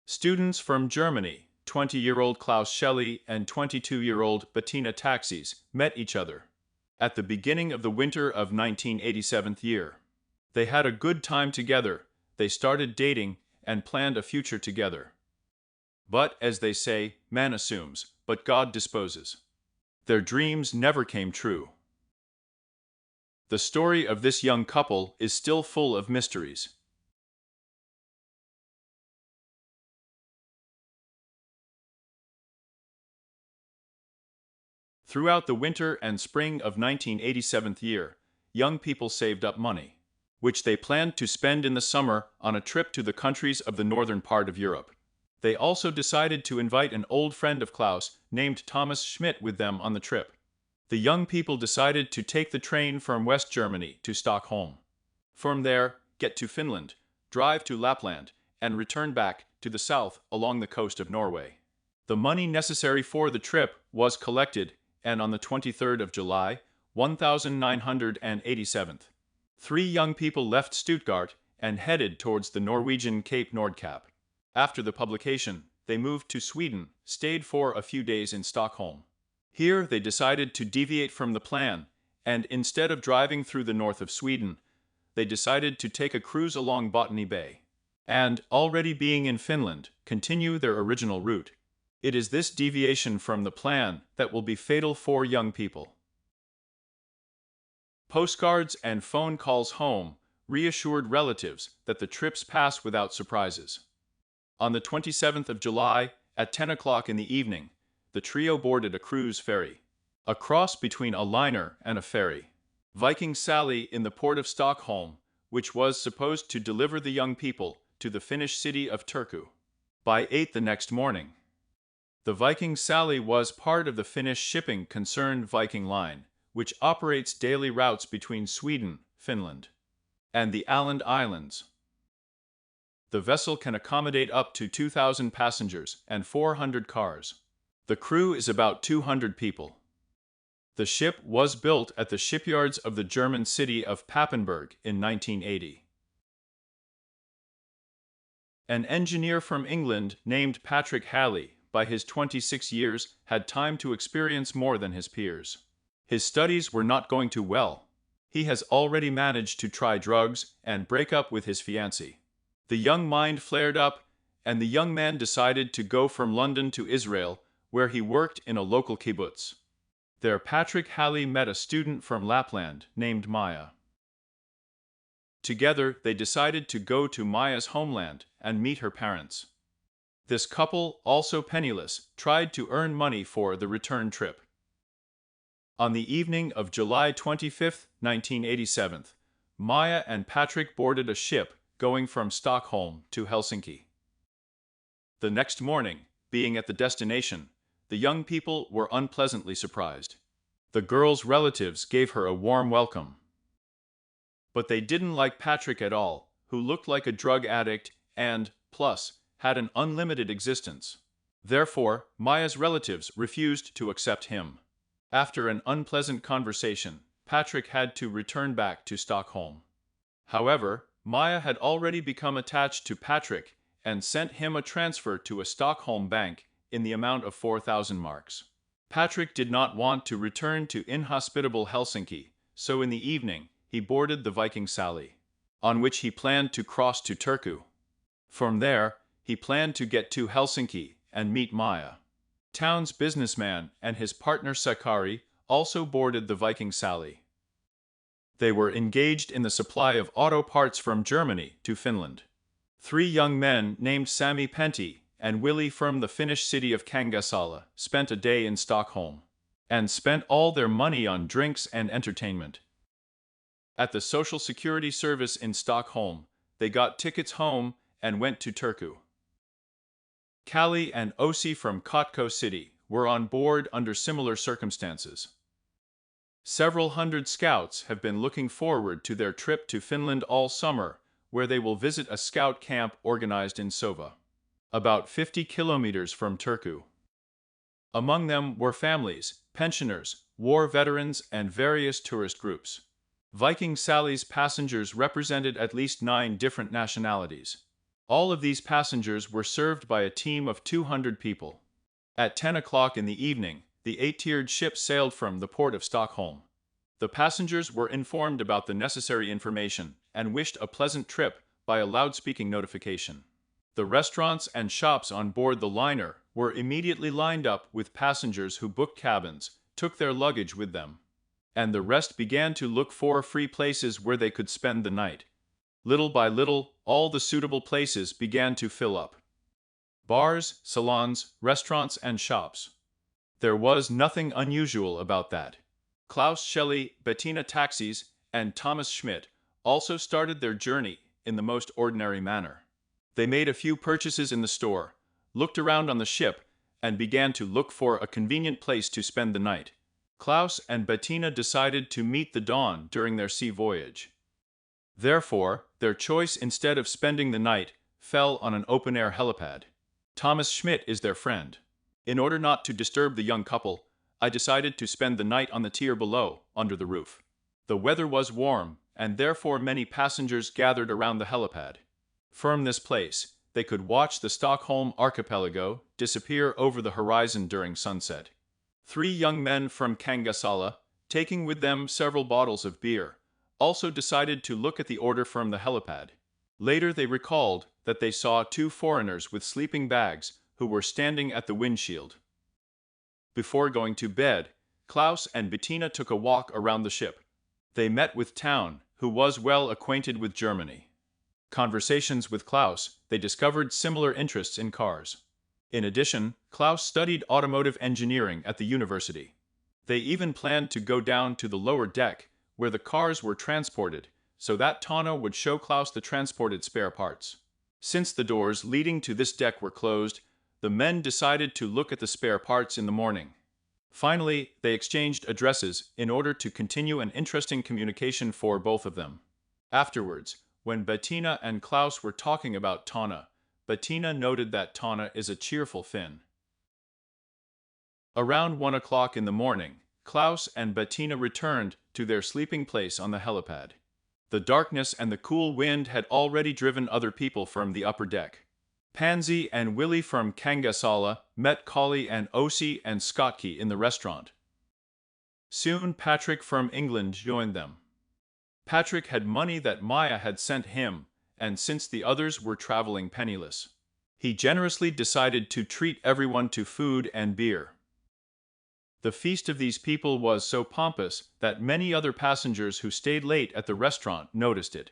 Students from Germany, 20-year-old Klaus Schöckle and 22-year-old Bettina taxis, met each other at the beginning of the winter of 1987 year. They had a good time together, they started dating, and planned a future together. But, as they say, man assumes, but God disposes. Their dreams never came true. The story of this young couple is still full of mysteries. Throughout the winter and spring of 1987 year, young people saved up money, which they planned to spend in the summer on a trip to the countries of the northern part of Europe. They also decided to invite an old friend of Klaus named Thomas Schmidt with them on the trip. The young people decided to take the train from West Germany to Stockholm. From there, get to Finland, drive to Lapland, and return back to the south along the coast of Norway. The money necessary for the trip was collected, and on the 23rd of July, 1987, three young people left Stuttgart and headed towards the Norwegian Cape Nordkapp. After the publication, they moved to Sweden, stayed for a few days in Stockholm. Here they decided to deviate from the plan, and instead of driving through the north of Sweden, they decided to take a cruise along Botany Bay, and, already being in Finland, continue their original route. It is this deviation from the plan that will be fatal for young people. Postcards and phone calls home reassured relatives that the trips pass without surprises. On the 27th of July, at 10 o'clock in the evening, the trio boarded a cruise ferry, a cross between a liner and a ferry. Viking Sally in the port of Stockholm, which was supposed to deliver the young people to the Finnish city of Turku by 8 the next morning. The Viking Sally was part of the Finnish shipping concern Viking Line, which operates daily routes between Sweden, Finland, and the Åland Islands. The vessel can accommodate up to 2,000 passengers and 400 cars. The crew is about 200 people. The ship was built at the shipyards of the German city of Papenburg in 1980. An engineer from England named Patrick Halley, by his 26 years, had time to experience more than his peers. His studies were not going too well. He has already managed to try drugs and break up with his fiancée. The young mind flared up, and the young man decided to go from London to Israel, where he worked in a local kibbutz. There Patrick Halley met a student from Lapland named Maya. Together they decided to go to Maya's homeland and meet her parents. This couple, also penniless, tried to earn money for the return trip. On the evening of July 25, 1987, Maya and Patrick boarded a ship going from Stockholm to Helsinki. The next morning, being at the destination, the young people were unpleasantly surprised. The girl's relatives gave her a warm welcome. But they didn't like Patrick at all, who looked like a drug addict and, plus, had an unlimited existence. Therefore, Maya's relatives refused to accept him. After an unpleasant conversation, Patrick had to return back to Stockholm. However, Maya had already become attached to Patrick and sent him a transfer to a Stockholm bank in the amount of 4,000 marks. Patrick did not want to return to inhospitable Helsinki, so in the evening, he boarded the Viking Sally, on which he planned to cross to Turku. From there, he planned to get to Helsinki and meet Maya. Town's businessman and his partner Sakari also boarded the Viking Sally. They were engaged in the supply of auto parts from Germany to Finland. Three young men named Sami Pentti and Willie from the Finnish city of Kangasala spent a day in Stockholm, and spent all their money on drinks and entertainment. At the Social Security Service in Stockholm, they got tickets home and went to Turku. Callie and Osi from Kotko City were on board under similar circumstances. Several hundred scouts have been looking forward to their trip to Finland all summer, where they will visit a scout camp organized in Sova, about 50 kilometers from Turku. Among them were families, pensioners, war veterans, and various tourist groups. Viking Sally's passengers represented at least 9 different nationalities. All of these passengers were served by a team of 200 people. At 10 o'clock in the evening, the 8-tiered ship sailed from the port of Stockholm. The passengers were informed about the necessary information and wished a pleasant trip by a loudspeaking notification. The restaurants and shops on board the liner were immediately lined up with passengers who booked cabins, took their luggage with them, and the rest began to look for free places where they could spend the night. Little by little, all the suitable places began to fill up. Bars, salons, restaurants, and shops. There was nothing unusual about that. Klaus Schöckle, Bettina taxis, and Thomas Schmidt also started their journey in the most ordinary manner. They made a few purchases in the store, looked around on the ship, and began to look for a convenient place to spend the night. Klaus and Bettina decided to meet the dawn during their sea voyage. Therefore, their choice instead of spending the night fell on an open-air helipad. Thomas Schmidt is their friend. In order not to disturb the young couple, I decided to spend the night on the tier below, under the roof. The weather was warm, and therefore many passengers gathered around the helipad. From this place, they could watch the Stockholm archipelago disappear over the horizon during sunset. 3 young men from Kangasala, taking with them several bottles of beer, also decided to look at the order from the helipad. Later they recalled that they saw 2 foreigners with sleeping bags who were standing at the windshield. Before going to bed, Klaus and Bettina took a walk around the ship. They met with Town, who was well acquainted with Germany. Conversations with Klaus, they discovered similar interests in cars. In addition, Klaus studied automotive engineering at the university. They even planned to go down to the lower deck, where the cars were transported, so that Tana would show Klaus the transported spare parts. Since the doors leading to this deck were closed, the men decided to look at the spare parts in the morning. Finally, they exchanged addresses in order to continue an interesting communication for both of them. Afterwards, when Bettina and Klaus were talking about Tana, Bettina noted that Tana is a cheerful Finn. Around 1 o'clock in the morning, Klaus and Bettina returned to their sleeping place on the helipad. The darkness and the cool wind had already driven other people from the upper deck. Pansy and Willie from Kangasala met Collie and Osi and Skotke in the restaurant. Soon Patrick from England joined them. Patrick had money that Maya had sent him, and since the others were traveling penniless, he generously decided to treat everyone to food and beer. The feast of these people was so pompous that many other passengers who stayed late at the restaurant noticed it.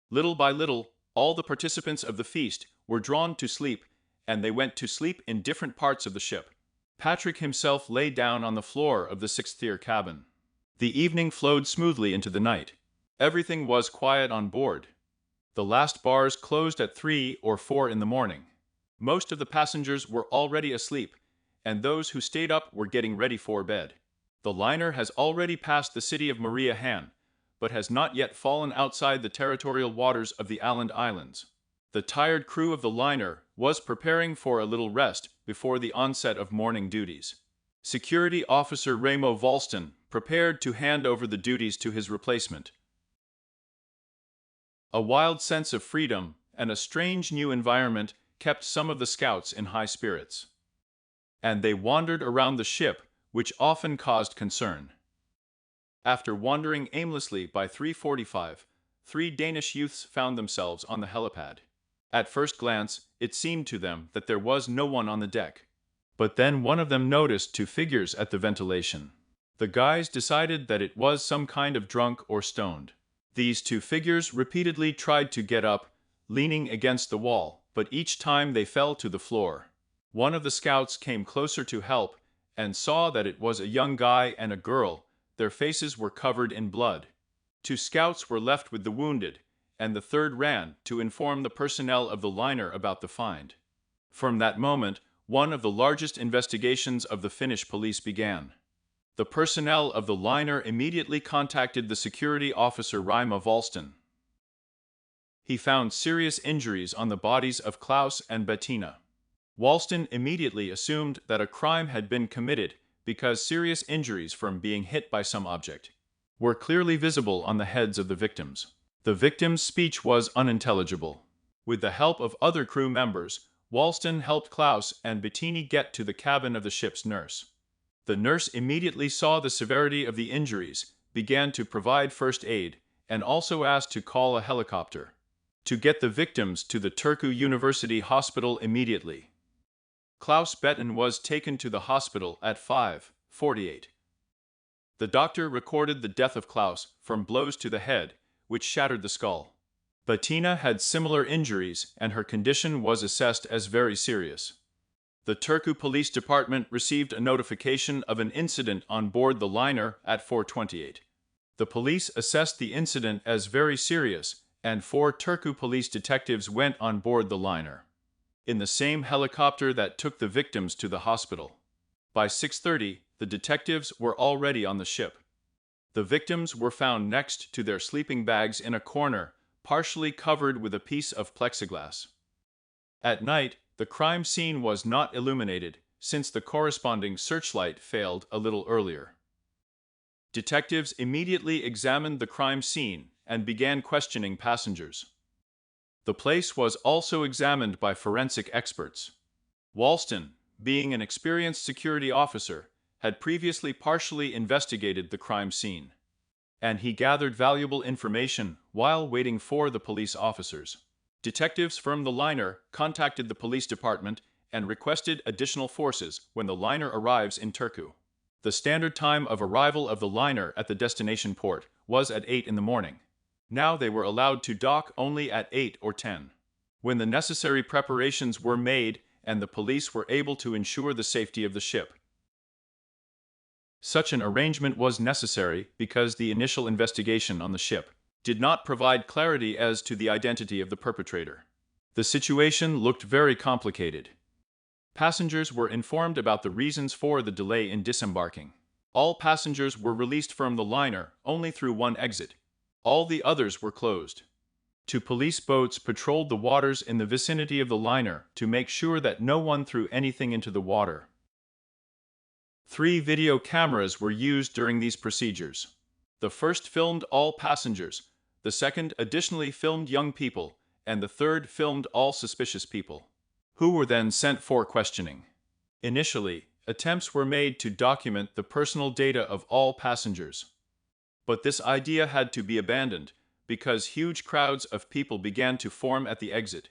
Little by little, all the participants of the feast were drawn to sleep, and they went to sleep in different parts of the ship. Patrick himself lay down on the floor of the 6th-tier cabin. The evening flowed smoothly into the night. Everything was quiet on board. The last bars closed at 3 or 4 in the morning. Most of the passengers were already asleep, and those who stayed up were getting ready for bed. The liner has already passed the city of Mariehamn, but has not yet fallen outside the territorial waters of the Åland Islands. The tired crew of the liner was preparing for a little rest before the onset of morning duties. Security Officer Ramo Volston prepared to hand over the duties to his replacement. A wild sense of freedom and a strange new environment kept some of the scouts in high spirits, and they wandered around the ship, which often caused concern. After wandering aimlessly by 3:45, 3 Danish youths found themselves on the helipad. At first glance, it seemed to them that there was no one on the deck. But then one of them noticed 2 figures at the ventilation. The guys decided that it was some kind of drunk or stoned. These 2 figures repeatedly tried to get up, leaning against the wall, but each time they fell to the floor. One of the scouts came closer to help and saw that it was a young guy and a girl. Their faces were covered in blood. 2 scouts were left with the wounded, and the 3rd ran to inform the personnel of the liner about the find. From that moment, one of the largest investigations of the Finnish police began. The personnel of the liner immediately contacted the security officer Rima Volston. He found serious injuries on the bodies of Klaus and Bettina. Volston immediately assumed that a crime had been committed because serious injuries from being hit by some object were clearly visible on the heads of the victims. The victim's speech was unintelligible. With the help of other crew members, Walston helped Klaus and Bettina get to the cabin of the ship's nurse. The nurse immediately saw the severity of the injuries, began to provide first aid, and also asked to call a helicopter to get the victims to the Turku University Hospital immediately. Klaus Bettina was taken to the hospital at 5:48. The doctor recorded the death of Klaus from blows to the head, which shattered the skull. Bettina had similar injuries and her condition was assessed as very serious. The Turku Police Department received a notification of an incident on board the liner at 4:28. The police assessed the incident as very serious, and 4 Turku police detectives went on board the liner in the same helicopter that took the victims to the hospital. By 6:30, the detectives were already on the ship. The victims were found next to their sleeping bags in a corner, partially covered with a piece of plexiglass. At night, the crime scene was not illuminated, since the corresponding searchlight failed a little earlier. Detectives immediately examined the crime scene and began questioning passengers. The place was also examined by forensic experts. Walston, being an experienced security officer, had previously partially investigated the crime scene, and he gathered valuable information while waiting for the police officers. Detectives from the liner contacted the police department and requested additional forces when the liner arrives in Turku. The standard time of arrival of the liner at the destination port was at 8 in the morning. Now they were allowed to dock only at 8 or 10. When the necessary preparations were made and the police were able to ensure the safety of the ship. Such an arrangement was necessary because the initial investigation on the ship did not provide clarity as to the identity of the perpetrator. The situation looked very complicated. Passengers were informed about the reasons for the delay in disembarking. All passengers were released from the liner only through one exit. All the others were closed. 2 police boats patrolled the waters in the vicinity of the liner to make sure that no one threw anything into the water. 3 video cameras were used during these procedures. The first filmed all passengers, the second additionally filmed young people, and the third filmed all suspicious people, who were then sent for questioning. Initially, attempts were made to document the personal data of all passengers. But this idea had to be abandoned because huge crowds of people began to form at the exit.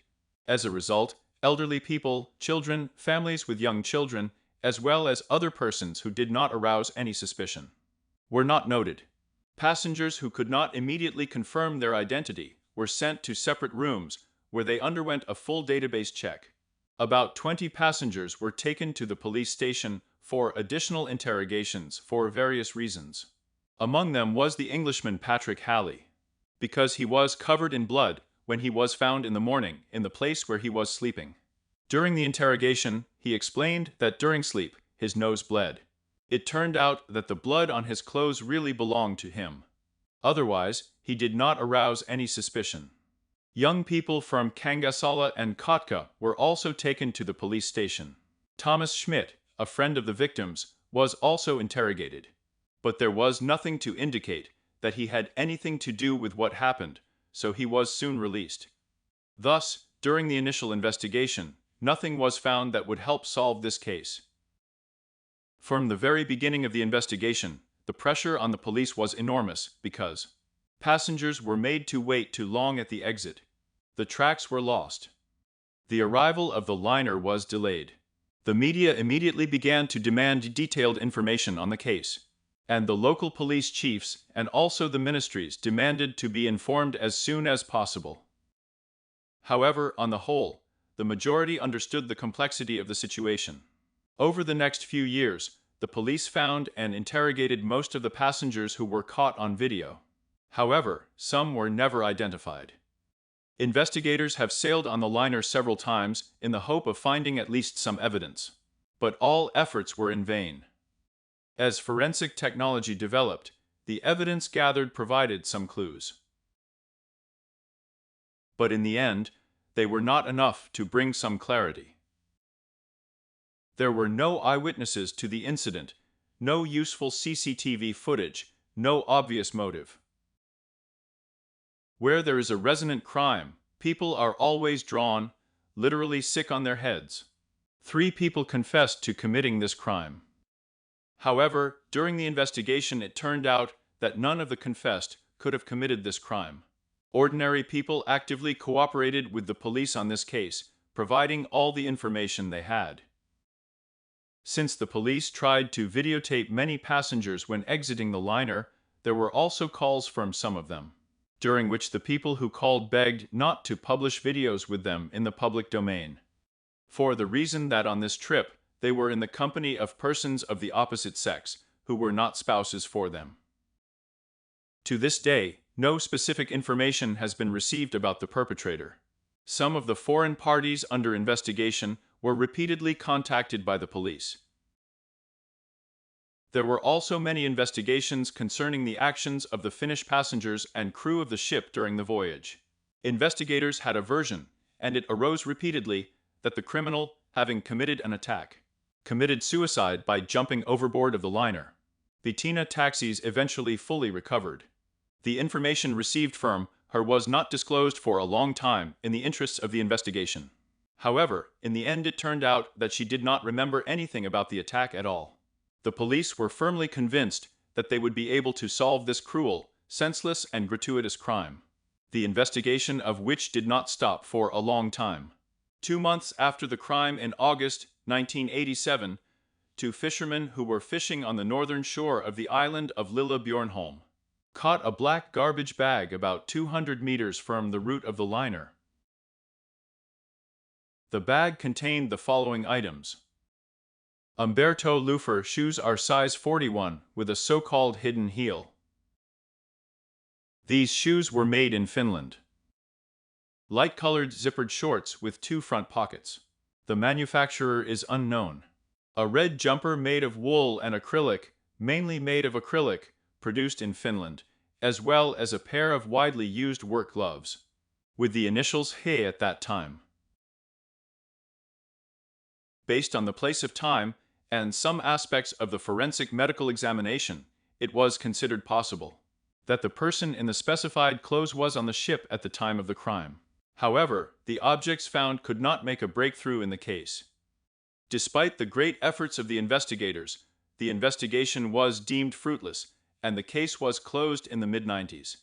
As a result, elderly people, children, families with young children, as well as other persons who did not arouse any suspicion, were not noted. Passengers who could not immediately confirm their identity were sent to separate rooms where they underwent a full database check. About 20 passengers were taken to the police station for additional interrogations for various reasons. Among them was the Englishman Patrick Halley, because he was covered in blood when he was found in the morning in the place where he was sleeping. During the interrogation, he explained that during sleep, his nose bled. It turned out that the blood on his clothes really belonged to him. Otherwise, he did not arouse any suspicion. Young people from Kangasala and Kotka were also taken to the police station. Thomas Schmidt, a friend of the victims, was also interrogated. But there was nothing to indicate that he had anything to do with what happened, so he was soon released. Thus, during the initial investigation, nothing was found that would help solve this case. From the very beginning of the investigation, the pressure on the police was enormous because passengers were made to wait too long at the exit. The tracks were lost. The arrival of the liner was delayed. The media immediately began to demand detailed information on the case, and the local police chiefs and also the ministries demanded to be informed as soon as possible. However, on the whole, the majority understood the complexity of the situation. Over the next few years, the police found and interrogated most of the passengers who were caught on video. However, some were never identified. Investigators have sailed on the liner several times in the hope of finding at least some evidence, but all efforts were in vain. As forensic technology developed, the evidence gathered provided some clues. But in the end, they were not enough to bring some clarity. There were no eyewitnesses to the incident, no useful CCTV footage, no obvious motive. Where there is a resonant crime, people are always drawn, literally sick on their heads. 3 people confessed to committing this crime. However, during the investigation it turned out that none of the confessed could have committed this crime. Ordinary people actively cooperated with the police on this case, providing all the information they had. Since the police tried to videotape many passengers when exiting the liner, there were also calls from some of them, during which the people who called begged not to publish videos with them in the public domain, for the reason that on this trip they were in the company of persons of the opposite sex, who were not spouses for them. To this day, no specific information has been received about the perpetrator. Some of the foreign parties under investigation were repeatedly contacted by the police. There were also many investigations concerning the actions of the Finnish passengers and crew of the ship during the voyage. Investigators had a version, and it arose repeatedly, that the criminal, having committed an attack, committed suicide by jumping overboard of the liner. Bettina taxis eventually fully recovered. The information received from her was not disclosed for a long time in the interests of the investigation. However, in the end it turned out that she did not remember anything about the attack at all. The police were firmly convinced that they would be able to solve this cruel, senseless, and gratuitous crime, the investigation of which did not stop for a long time. 2 months after the crime in August 1987, 2 fishermen who were fishing on the northern shore of the island of Lilla Bjornholm caught a black garbage bag about 200 meters from the route of the liner. The bag contained the following items. Umberto loafer shoes are size 41 with a so-called hidden heel. These shoes were made in Finland. Light-colored zippered shorts with 2 front pockets. The manufacturer is unknown. A red jumper made of wool and acrylic, mainly made of acrylic, produced in Finland, as well as a pair of widely used work gloves, with the initials HE at that time. Based on the place of time and some aspects of the forensic medical examination, it was considered possible that the person in the specified clothes was on the ship at the time of the crime. However, the objects found could not make a breakthrough in the case. Despite the great efforts of the investigators, the investigation was deemed fruitless, and the case was closed in the mid-90s.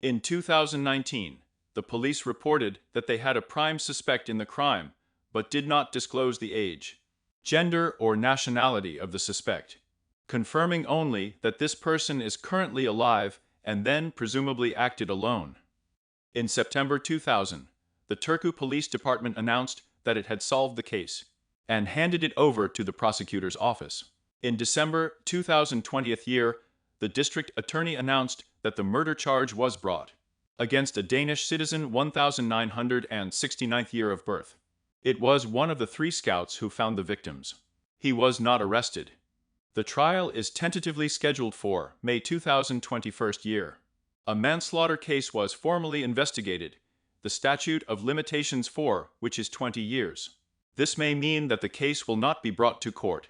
In 2019, the police reported that they had a prime suspect in the crime, but did not disclose the age, gender, or nationality of the suspect, confirming only that this person is currently alive and then presumably acted alone. In September 2000, the Turku Police Department announced that it had solved the case and handed it over to the prosecutor's office. In December 2020 year, the district attorney announced that the murder charge was brought against a Danish citizen 1969th year of birth. It was one of the 3 scouts who found the victims. He was not arrested. The trial is tentatively scheduled for May 2021 year. A manslaughter case was formally investigated, the statute of limitations for which is 20 years. This may mean that the case will not be brought to court.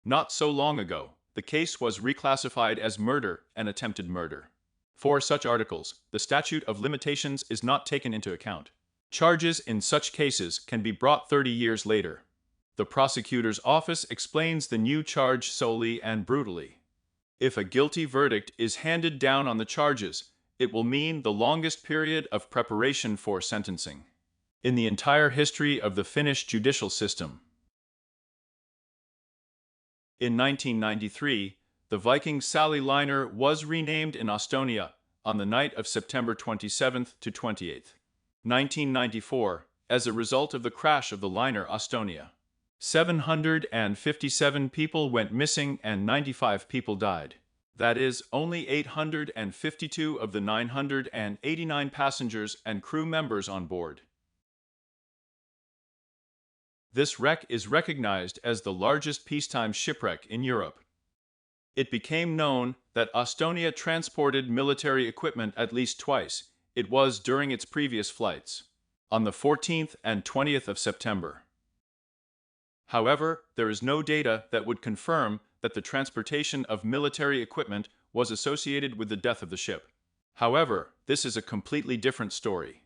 Not so long ago, the case was reclassified as murder and attempted murder. For such articles, the statute of limitations is not taken into account. Charges in such cases can be brought 30 years later. The prosecutor's office explains the new charge solely and brutally. If a guilty verdict is handed down on the charges, it will mean the longest period of preparation for sentencing in the entire history of the Finnish judicial system. In 1993, the Viking Sally liner was renamed in Estonia on the night of September 27th to 28th, 1994, as a result of the crash of the liner Estonia. 757 people went missing and 95 people died. That is, only 852 of the 989 passengers and crew members on board. This wreck is recognized as the largest peacetime shipwreck in Europe. It became known that Estonia transported military equipment at least twice. It was during its previous flights, on the 14th and 20th of September. However, there is no data that would confirm that the transportation of military equipment was associated with the death of the ship. However, this is a completely different story.